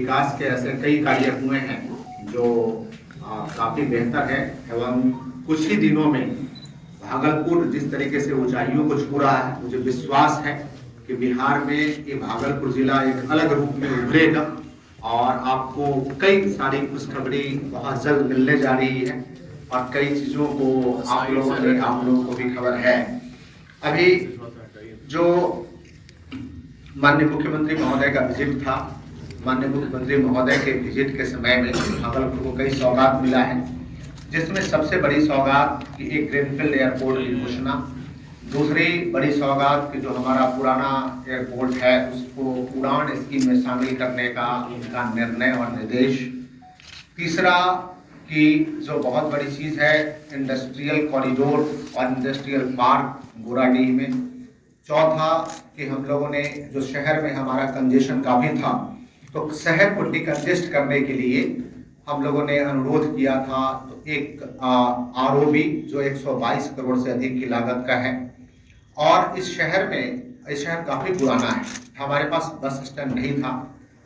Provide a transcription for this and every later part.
विकास के ऐसे कई कार्य हुए हैं जो काफ़ी बेहतर है एवं कुछ ही दिनों में भागलपुर जिस तरीके से ऊंचाइयों को छू रहा है, मुझे विश्वास है कि बिहार में ये भागलपुर जिला एक अलग रूप में उभरेगा और आपको कई सारी खुशखबरी बहुत जल्द मिलने जा रही है और कई चीज़ों को आप लोगों को भी खबर है। अभी जो माननीय मुख्यमंत्री महोदय का विजिट था, माननीय मुख्यमंत्री महोदय के विजिट के समय में भागलपुर को कई सौगात मिला है, जिसमें सबसे बड़ी सौगात की एक ग्रीनफील्ड एयरपोर्ट की घोषणा, दूसरी बड़ी सौगात की जो हमारा पुराना एयरपोर्ट है उसको उड़ान स्कीम में शामिल करने का उनका निर्णय और निर्देश, तीसरा कि जो बहुत बड़ी चीज़ है इंडस्ट्रियल कॉरिडोर और इंडस्ट्रियल पार्क गोराडीह में, चौथा कि हम लोगों ने जो शहर में हमारा कंजेशन काफ़ी था तो शहर को डिकंजेस्ट करने के लिए हम लोगों ने अनुरोध किया था, तो एक आरओबी जो 122 करोड़ से अधिक की लागत का है। और इस शहर काफ़ी पुराना है, हमारे पास बस स्टैंड नहीं था,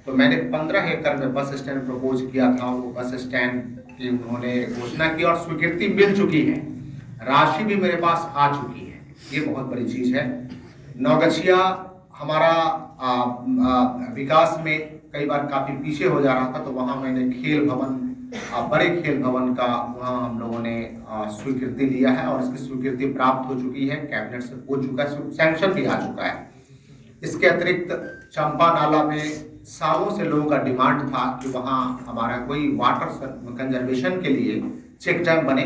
तो मैंने 15 एकड़ में बस स्टैंड प्रपोज किया था। वो बस स्टैंड की उन्होंने घोषणा की और स्वीकृति मिल चुकी है, राशि भी मेरे पास आ चुकी है, ये बहुत बड़ी चीज़ है। नौगछिया हमारा विकास में कई बार काफ़ी पीछे हो जा रहा था, तो वहाँ मैंने खेल भवन, बड़े खेल भवन का वहाँ हम लोगों ने स्वीकृति लिया है और इसकी स्वीकृति प्राप्त हो चुकी है, कैबिनेट से हो चुका है, सैंक्शन भी आ चुका है। इसके अतिरिक्त चंपा नाला में सालों से लोगों का डिमांड था कि वहाँ हमारा कोई वाटर कंजर्वेशन के लिए चेक डैम बने,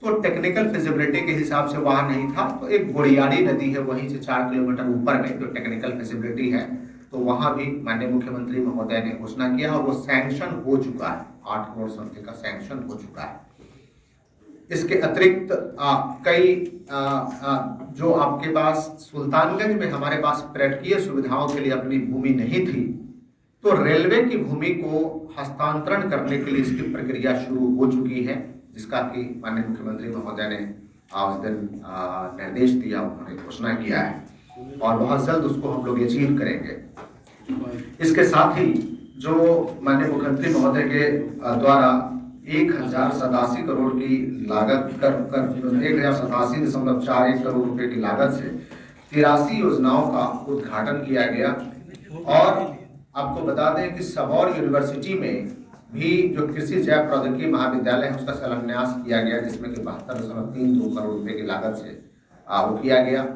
तो टेक्निकल फिजिबिलिटी के हिसाब से वहाँ नहीं था, तो एक गोड़ियारी नदी है वहीं से 4 किलोमीटर ऊपर में जो टेक्निकल फिजिबिलिटी है, तो वहाँ भी माननीय मुख्यमंत्री महोदय ने घोषणा किया और वो सैंक्शन हो चुका है, 8 करोड़ समथिंग का सैंक्शन हो चुका है। इसके अतिरिक्त कई जो आपके पास सुल्तानगंज में हमारे पास पर्यटकीय सुविधाओं के लिए अपनी भूमि नहीं थी, तो रेलवे की भूमि को हस्तांतरण करने के लिए इसकी प्रक्रिया शुरू हो चुकी है, जिसका कि माननीय मुख्यमंत्री महोदय ने उस दिन निर्देश दिया, उन्होंने घोषणा किया है और बहुत जल्द उसको हम लोग अचीव करेंगे। इसके साथ ही जो माननीय मुख्यमंत्री महोदय के द्वारा 1087 करोड़ की लागत कर 1087.41 करोड़ रुपए की लागत से 83 योजनाओं का उद्घाटन किया गया। और आपको बता दें कि सबौर यूनिवर्सिटी में भी जो कृषि जैव प्रौद्योगिकी महाविद्यालय है उसका शिलान्यास किया गया, जिसमें कि 72.32 करोड़ रुपए की लागत से वो किया गया।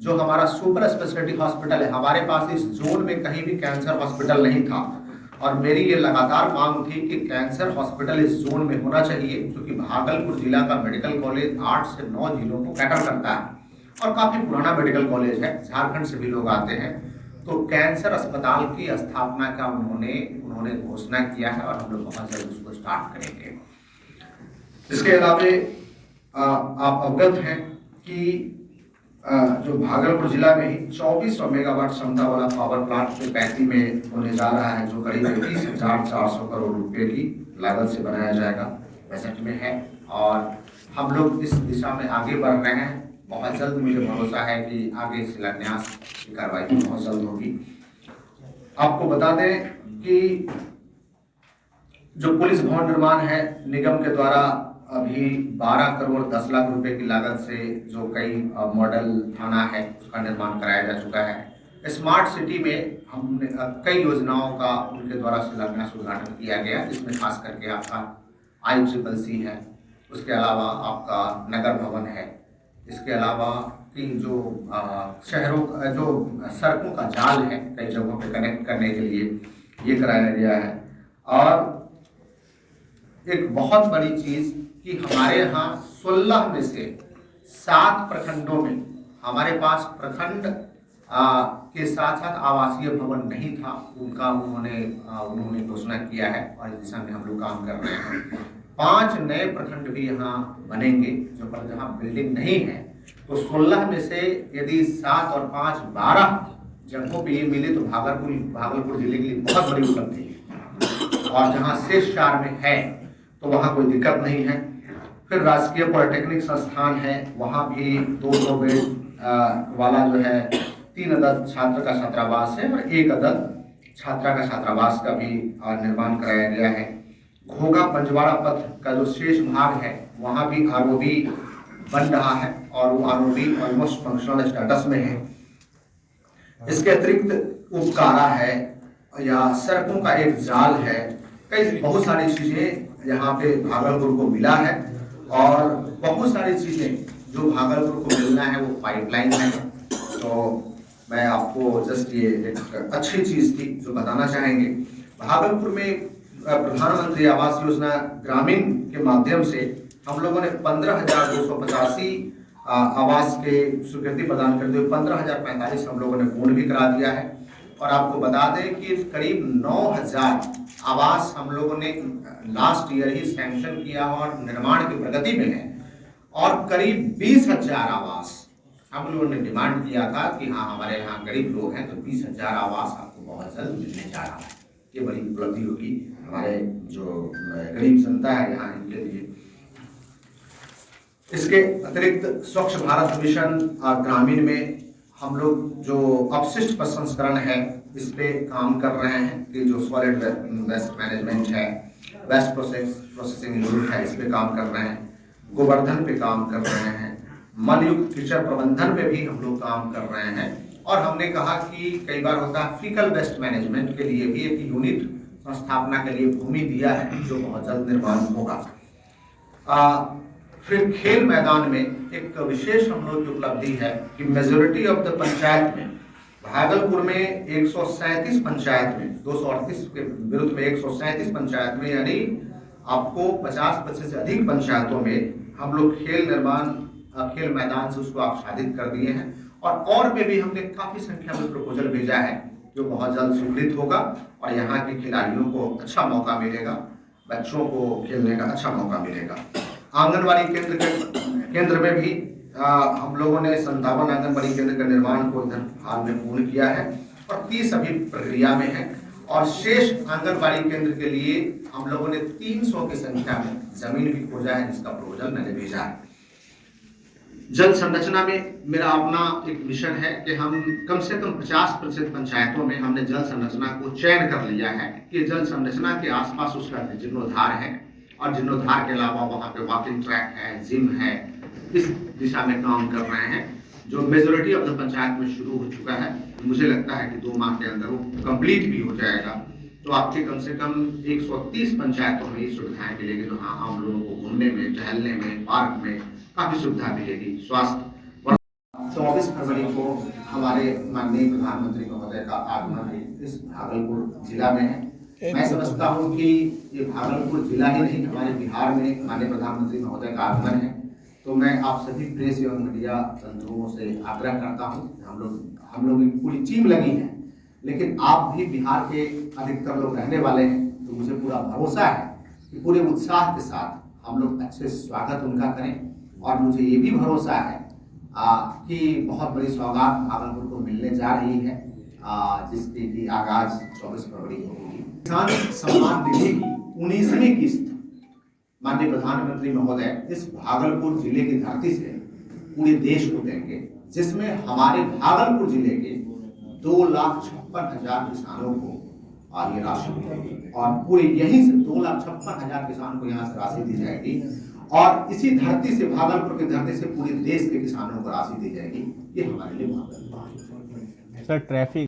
जो हमारा सुपर स्पेशलिटी हॉस्पिटल है, हमारे पास इस जोन में कहीं भी कैंसर हॉस्पिटल नहीं था और मेरी ये लगातार मांग थी कि कैंसर हॉस्पिटल इस जोन में होना चाहिए, क्योंकि भागलपुर जिला का मेडिकल कॉलेज 8 से 9 जिलों को कैटर करता है और काफ़ी पुराना मेडिकल कॉलेज है, झारखंड से भी लोग आते हैं, तो कैंसर अस्पताल की स्थापना का उन्होंने घोषणा किया है और हम लोग बहुत जल्द उसको स्टार्ट करेंगे। इसके अलावा आप अवगत हैं कि जो भागलपुर जिला में ही 2400 मेगावाट क्षमता वाला पावर प्लांट में 35 में होने जा रहा है, जो करीब 30,400 करोड़ रुपए की लागत से बनाया जाएगा, बजट में है और हम लोग इस दिशा में आगे बढ़ रहे हैं। बहुत जल्द मुझे भरोसा है कि आगे शिलान्यास की कार्रवाई बहुत जल्द होगी। आपको बता दें कि जो पुलिस भवन निर्माण है निगम के द्वारा अभी 12 करोड़ 10 लाख रुपए की लागत से जो कई मॉडल थाना है उसका निर्माण कराया जा चुका है। स्मार्ट सिटी में हमने कई योजनाओं का उनके द्वारा शिलान्यास उद्घाटन किया गया, जिसमें खास करके आपका ICCC है, उसके अलावा आपका नगर भवन है, इसके अलावा कि जो शहरों का जो सड़कों का जाल है कई जगहों पे कनेक्ट करने के लिए ये कराया गया है। और एक बहुत बड़ी चीज़ कि हमारे यहाँ 16 में से 7 प्रखंडों में हमारे पास प्रखंड के साथ साथ आवासीय भवन नहीं था, उनका उन्होंने घोषणा किया है और इस दिशा में हम लोग काम कर रहे हैं। 5 नए प्रखंड भी यहाँ बनेंगे जो पर जहाँ बिल्डिंग नहीं है, तो 16 में से यदि 7 और 5 12 जगहों पे ये मिले तो भागलपुर जिले के लिए बहुत बड़ी उपलब्धि है और जहाँ शेष 4 में है तो वहाँ कोई दिक्कत नहीं है। फिर राजकीय पॉलिटेक्निक संस्थान है, वहाँ भी 200 बेड वाला जो है 3 अदद छात्र का छात्रावास है और 1 अदद छात्रा का छात्रावास का भी निर्माण कराया गया है। घोघा पंजवाड़ा पथ का जो शेष भाग है वहाँ भी आरओबी बन रहा है और वो आरओबी ऑलमोस्ट फंक्शनल स्टेटस में है। इसके अतिरिक्त उपकारा है या सड़कों का एक जाल है, कई बहुत सारी चीजें यहाँ पे भागलपुर को मिला है और बहुत सारी चीजें जो भागलपुर को मिलना है वो पाइपलाइन है। तो मैं आपको जस्ट ये एक अच्छी चीज थी जो बताना चाहेंगे। भागलपुर में प्रधानमंत्री आवास योजना ग्रामीण के माध्यम से हम लोगों ने 15,285 आवास के स्वीकृति प्रदान करते हुए 15,045 हम लोगों ने पूर्ण भी करा दिया है। और आपको बता दें कि करीब 9,000 आवास हम लोगों ने लास्ट ईयर ही सैंक्शन किया और निर्माण की प्रगति में है और करीब 20,000 आवास हम लोगों ने डिमांड किया था कि हाँ हमारे यहाँ गरीब लोग हैं तो 20,000 आवास आपको बहुत जल्द मिलने जा रहा है। ये बड़ी उपलब्धि होगी हमारे जो गरीब जनता है यहाँ इनके लिए। इसके अतिरिक्त स्वच्छ भारत मिशन ग्रामीण में हम लोग जो अपशिष्ट प्रसंस्करण है इस पे काम कर रहे हैं कि जो सॉलिड वेस्ट मैनेजमेंट है, वेस्ट प्रोसेसिंग यूनिट है, इस पे काम कर रहे हैं। गोवर्धन पे काम कर रहे हैं, मलयुक्त कीचड़ प्रबंधन पे भी हम लोग काम कर रहे हैं। और हमने कहा कि कई बार होता है फीकल वेस्ट मैनेजमेंट के लिए भी एक यूनिट संस्थापना के लिए भूमि दिया है जो बहुत जल्द निर्माण होगा। फिर खेल मैदान में एक विशेष हम लोग की उपलब्धि है कि मेजोरिटी ऑफ द पंचायत में भागलपुर में 137 पंचायत में 238 के विरुद्ध में 137 पंचायत में यानी आपको 50% से अधिक पंचायतों में हम लोग खेल मैदान से उसको आच्छादित कर दिए हैं। और पे भी हमने काफी संख्या में प्रपोजल भेजा है जो बहुत जल्द स्वीकृत होगा और यहाँ के खिलाड़ियों को अच्छा मौका मिलेगा, बच्चों को खेलने का अच्छा मौका मिलेगा। आंगनबाड़ी केंद्र में भी हम लोगों ने 57 आंगनबाड़ी केंद्र का निर्माण को इधर हाल में पूर्ण किया है और 30 अभी प्रक्रिया में है और शेष आंगनबाड़ी केंद्र के लिए हम लोगों ने 300 की संख्या में जमीन भी खोजा है जिसका प्रपोजल मैंने भेजा है। जल संरचना में मेरा अपना एक मिशन है कि हम कम से कम 50% पंचायतों में हमने जल संरचना को चयन कर लिया है कि जल संरचना के आसपास उसका जीर्णोद्धार है और जीर्णोद्धार के अलावा वहाँ पे वॉकिंग ट्रैक है, जिम है, इस दिशा में काम कर रहे हैं जो मेजोरिटी ऑफ द पंचायत में शुरू हो चुका है। मुझे लगता है कि 2 माह के अंदर वो कंप्लीट भी हो जाएगा तो आपके कम से कम 130 पंचायतों में ये सुविधाएं मिलेगी। तो हाँ हम लोगों को घूमने में, टहलने में, पार्क में काफी सुविधा मिलेगी। स्वास्थ्य 24 फरवरी को हमारे माननीय प्रधानमंत्री महोदय का आगमन भी इस भागलपुर जिला में है। मैं समझता हूँ कि ये भागलपुर जिला ही नहीं हमारे बिहार में माननीय प्रधानमंत्री महोदय का आगमन है। तो मैं आप सभी प्रेस एवं मीडिया बंधुओं से आग्रह करता हूँ, हम लोग की पूरी टीम लगी है लेकिन आप भी बिहार के अधिकतर लोग रहने वाले हैं तो मुझे पूरा भरोसा है कि पूरे उत्साह के साथ हम लोग अच्छे से स्वागत उनका करें। और मुझे ये भी भरोसा है कि बहुत बड़ी सौगात भागलपुर को मिलने जा रही है जिसकी की आगाज 24 फरवरी को होगी। किसान सम्मान निधि की 19वीं किस्त माननीय प्रधानमंत्री महोदय इस भागलपुर जिले की धरती से पूरे देश को देंगे जिसमें हमारे भागलपुर जिले के 2,56,000 किसानों को ये राशि मिलेगी और पूरे यहीं से 2,56,000 किसानों को यहाँ से राशि दी जाएगी और इसी धरती से भागलपुर की धरती से पूरे देश के किसानों को राशि दी जाएगी। ये हमारे लिए बहुत बड़ी बात है। Sir traffic